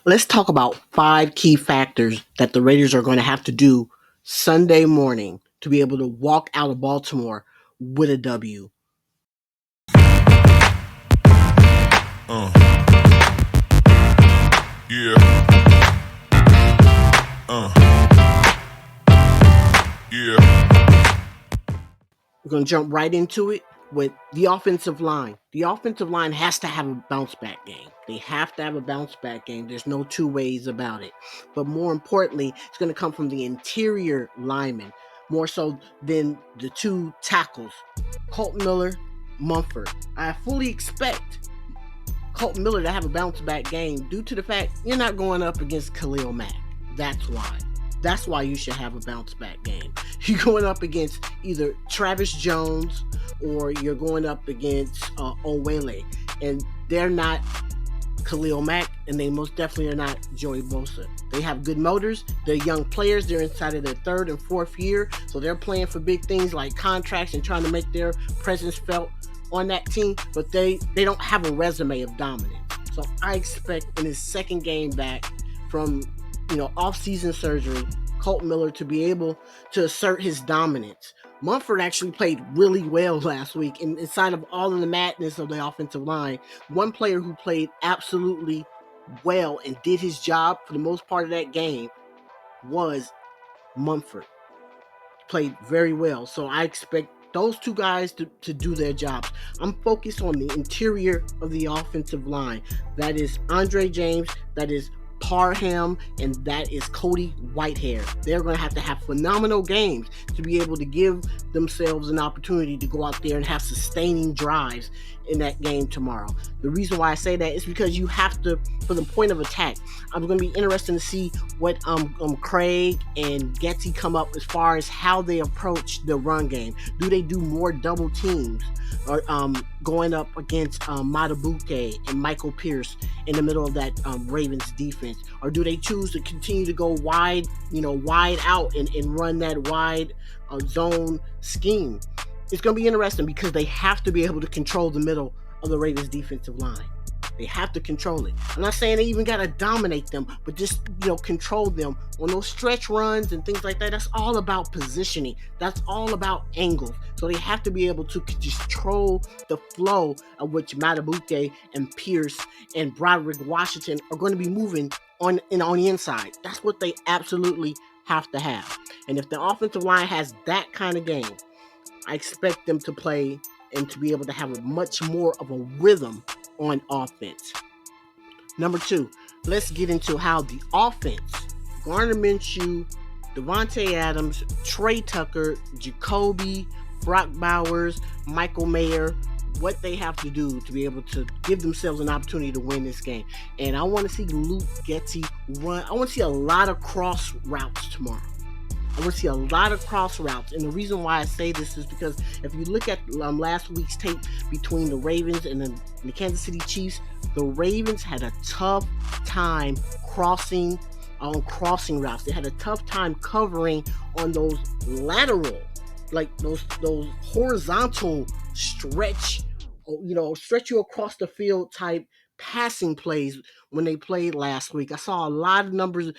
Let's talk about 5 key factors that the Raiders are going to have to do Sunday morning to be able to walk out of Baltimore with a W. Uh, yeah, uh, yeah. We're going to jump right into it with the offensive line. The offensive line has to have a bounce back game. They have to have a bounce back game. There's no two ways about it. But more importantly, it's going to come from the interior linemen, more so than the two tackles, Colt Miller, Mumford. I fully expect Colt Miller to have a bounce back game due to the fact you're not going up against Khalil Mack. That's why. That's why you should have a bounce back game. You're going up against either Travis Jones or you're going up against Owele, and they're not Khalil Mack, and they most definitely are not Joey Bosa. They have good motors. They're young players. They're inside of their third and fourth year, so they're playing for big things like contracts and trying to make their presence felt on that team. But they don't have a resume of dominance. So I expect in his second game back from off-season surgery, Colt Miller to be able to assert his dominance. Mumford actually played really well last week, and inside of all of the madness of the offensive line, one player who played absolutely well and did his job for the most part of that game was Mumford. Played very well. So I expect those two guys to do their jobs. I'm focused on the interior of the offensive line. That is Andre James, that is Parham, and that is Cody Whitehair. They're going to have phenomenal games to be able to give themselves an opportunity to go out there and have sustaining drives in that game tomorrow. The reason why I say that is because you have to, for the point of attack, I'm going to be interested to see what Craig and Getty come up as far as how they approach the run game. Do they do more double teams or going up against Matabuke and Michael Pierce in the middle of that Ravens defense, or do they choose to continue to go wide out and run that wide zone scheme? It's going to be interesting because they have to be able to control the middle of the Ravens defensive line. They have to control it. I'm not saying they even got to dominate them, but just control them on those stretch runs and things like that. That's all about positioning. That's all about angles. So they have to be able to control the flow of which Matabuke and Pierce and Broderick Washington are going to be moving on the inside. That's what they absolutely have to have. And if the offensive line has that kind of game, I expect them to play and to be able to have a much more of a rhythm on offense. Number 2, let's get into how the offense, Gardner Minshew, Devontae Adams, Trey Tucker, Jacoby, Brock Bowers, Michael Mayer, what they have to do to be able to give themselves an opportunity to win this game. And I want to see Luke Getty run. I want to see a lot of cross routes tomorrow. I want to see a lot of cross routes. And the reason why I say this is because if you look at last week's tape between the Ravens and the Kansas City Chiefs, the Ravens had a tough time crossing routes. They had a tough time covering on those lateral, like those horizontal stretch you across the field type passing plays when they played last week. I saw a lot of number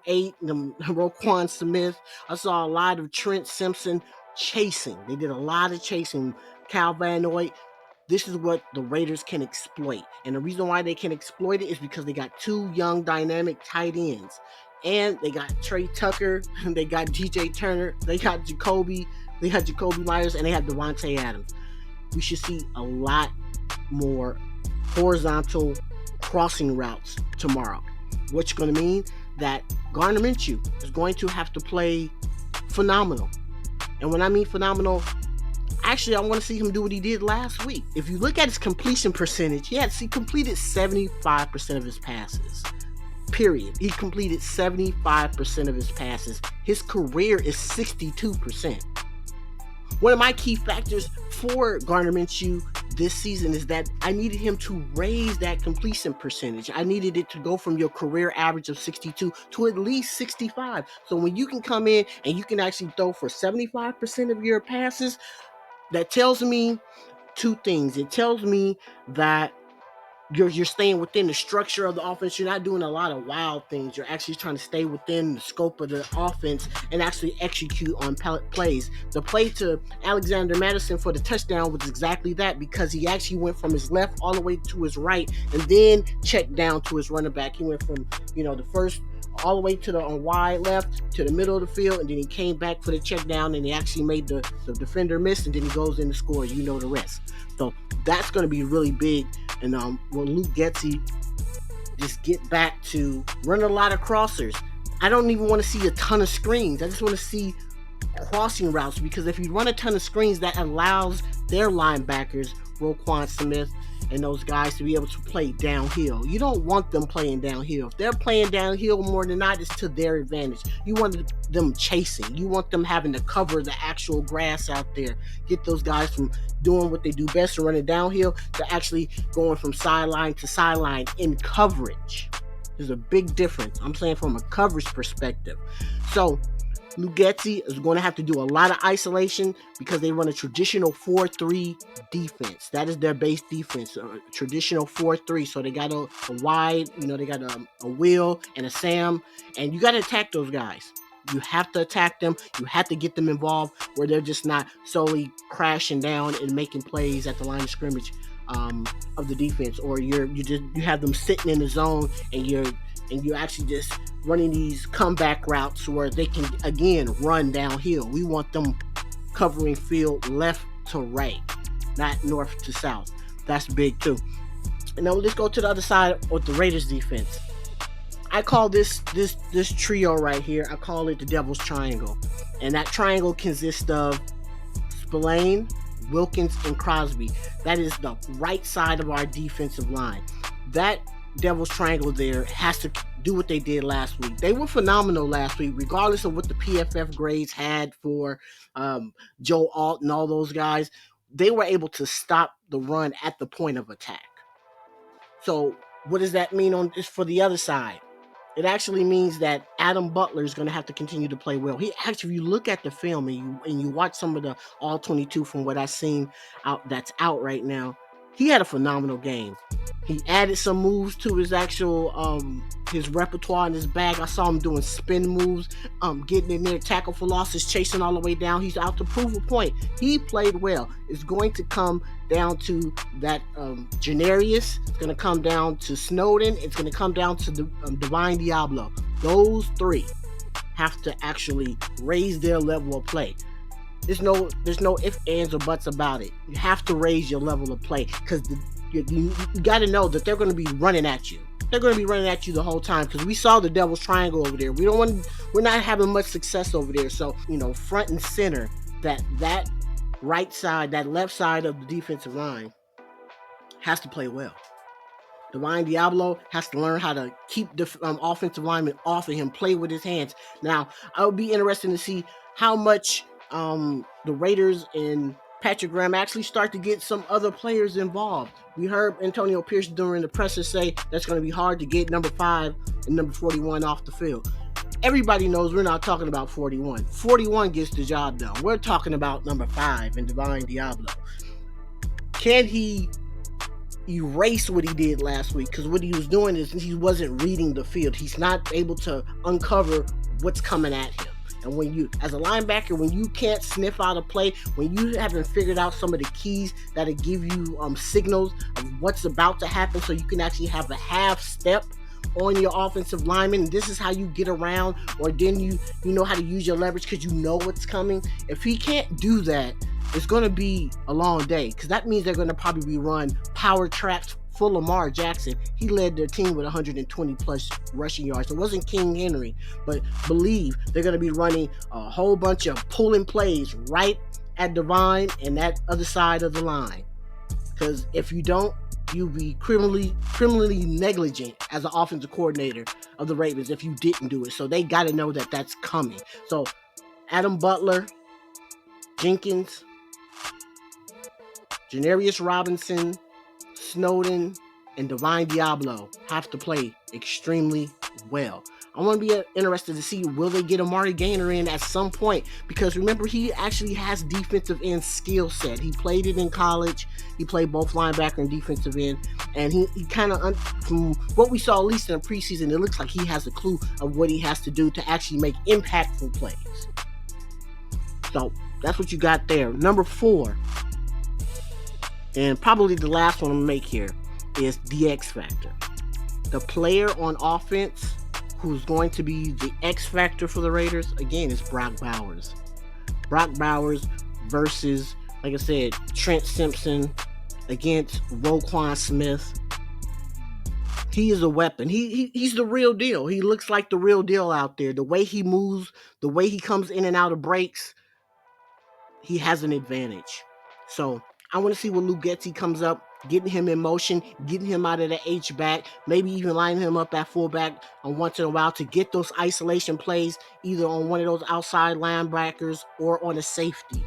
8, Roquan Smith. I saw a lot of Trent Simpson chasing. They did a lot of chasing. Cal Van Noy. This is what the Raiders can exploit. And the reason why they can exploit it is because they got 2 young dynamic tight ends. And they got Trey Tucker, they got DJ Turner, they got Jacoby Myers, and they have Devontae Adams. We should see a lot more horizontal crossing routes tomorrow, which is going to mean that Gardner Minshew is going to have to play phenomenal. And when I mean phenomenal, actually, I want to see him do what he did last week. If you look at his completion percentage, he completed 75% of his passes. Period. He completed 75% of his passes. His career is 62%. One of my key factors for Gardner Minshew this season is that I needed him to raise that completion percentage. I needed it to go from your career average of 62 to at least 65. So when you can come in and you can actually throw for 75% of your passes, that tells me 2 things. It tells me that you're staying within the structure of the offense. You're not doing a lot of wild things. You're actually trying to stay within the scope of the offense and actually execute on plays. The play to Alexander Madison for the touchdown was exactly that, because he actually went from his left all the way to his right and then checked down to his running back. He went from, the first all the way to the wide left to the middle of the field, and then he came back for the check down, and he actually made the defender miss, and then he goes in to score. You know the rest. So that's going to be really big. And when Luke Getsy just get back to running a lot of crossers, I don't even want to see a ton of screens. I just want to see crossing routes, because if you run a ton of screens, that allows their linebackers, Roquan Smith and those guys, to be able to play downhill. You don't want them playing downhill. If they're playing downhill more than not, it's to their advantage. You want them chasing. You want them having to cover the actual grass out there. Get those guys from doing what they do best and running downhill to actually going from sideline to sideline in coverage. There's a big difference. I'm saying from a coverage perspective. So Lugetti is going to have to do a lot of isolation, because they run a traditional 4-3 defense. That is their base defense, a traditional 4-3. So they got a wide, they got a Will and a Sam, and you got to attack those guys. You have to attack them. You have to get them involved where they're just not solely crashing down and making plays at the line of scrimmage of the defense, or you have them sitting in the zone, and you're actually just running these comeback routes where they can again run downhill. We want them covering field left to right, not north to south. That's big too. And now let's go to the other side with the Raiders defense. I call this trio right here, I call it the Devil's Triangle. And that triangle consists of Spillane, Wilkins, and Crosby. That is the right side of our defensive line. That Devil's Triangle there has to do what they did last week. They were phenomenal last week, regardless of what the PFF grades had for Joe Alt and all those guys. They were able to stop the run at the point of attack. So what does that mean for the other side? It actually means that Adam Butler is going to have to continue to play well. He actually, if you look at the film and you watch some of the all 22 from what I've seen that's out right now, he had a phenomenal game. He added some moves to his actual his repertoire in his bag. I saw him doing spin moves, getting in there, tackle for losses, chasing all the way down. He's out to prove a point. He played well. It's going to come down to that Janarius. It's going to come down to Snowden. It's going to come down to the Divine Diablo. Those three have to actually raise their level of play. There's no ifs, ands, or buts about it. You have to raise your level of play, because you got to know that they're going to be running at you. They're going to be running at you the whole time, because we saw the Devil's Triangle over there. We're not having much success over there. So, front and center, that right side, that left side of the defensive line has to play well. Divine Diablo has to learn how to keep the offensive lineman off of him, play with his hands. Now, I would be interested to see how much the Raiders and Patrick Graham actually start to get some other players involved. We heard Antonio Pierce during the presser say that's going to be hard to get number 5 and number 41 off the field. Everybody knows we're not talking about 41. 41 gets the job done. We're talking about number 5 and Divine Diablo. Can he erase what he did last week? Because what he was doing is he wasn't reading the field. He's not able to uncover what's coming at him. And when you, as a linebacker, when you can't sniff out a play, when you haven't figured out some of the keys that'll give you signals of what's about to happen, so you can actually have a half step on your offensive lineman, this is how you get around, or then you know how to use your leverage because you know what's coming. If he can't do that, it's going to be a long day, because that means they're going to probably be run power traps for Lamar Jackson. He led their team with 120 plus rushing yards. It wasn't King Henry, but believe they're going to be running a whole bunch of pulling plays right at Divine and that other side of the line. Because if you don't, you'll be criminally negligent as an offensive coordinator of the Ravens if you didn't do it. So they got to know that that's coming. So Adam Butler, Jenkins, Janarius Robinson, Snowden, and Divine Diablo have to play extremely well. I want to be interested to see, will they get Amari Gaynor in at some point, because remember, he actually has defensive end skill set. He played it in college. He played both linebacker and defensive end, and he kind of, from what we saw at least in the preseason, it looks like he has a clue of what he has to do to actually make impactful plays. So that's what you got there. Number 4, and probably the last one I'm gonna make here, is the X factor. The player on offense who's going to be the X factor for the Raiders, again, is Brock Bowers. Brock Bowers versus, like I said, Trent Simpson against Roquan Smith. He is a weapon. He's the real deal. He looks like the real deal out there. The way he moves, the way he comes in and out of breaks, he has an advantage. So I want to see what Luke Getsy comes up, getting him in motion, getting him out of the H-back, maybe even lining him up at fullback on once in a while to get those isolation plays, either on one of those outside linebackers or on a safety.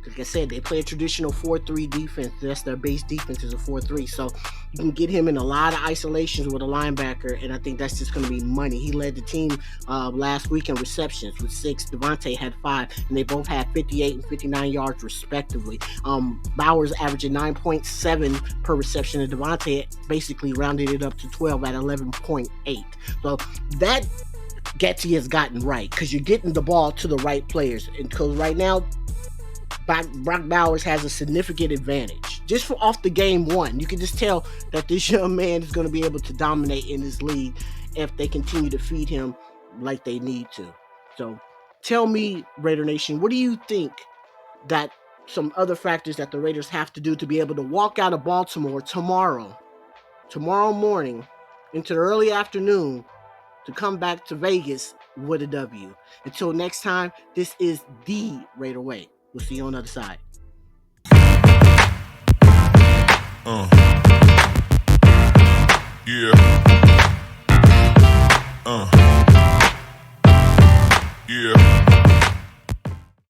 Like I said, they play a traditional 4-3 defense. That's their base defense, is a 4-3. So you can get him in a lot of isolations with a linebacker, and I think that's just going to be money. He led the team last week in receptions with 6. Devontae had 5, and they both had 58 and 59 yards respectively. Bowers averaging 9.7 per reception, and Devontae basically rounded it up to 12 at 11.8. So that Getsy has gotten right, because you're getting the ball to the right players. And because right now, Brock Bowers has a significant advantage. Just for off the game one, you can just tell that this young man is going to be able to dominate in this league if they continue to feed him like they need to. So tell me, Raider Nation, what do you think that some other factors that the Raiders have to do to be able to walk out of Baltimore tomorrow morning into the early afternoon to come back to Vegas with a W? Until next time, this is the Raider Way. We'll see you on the other side. Yeah. Yeah.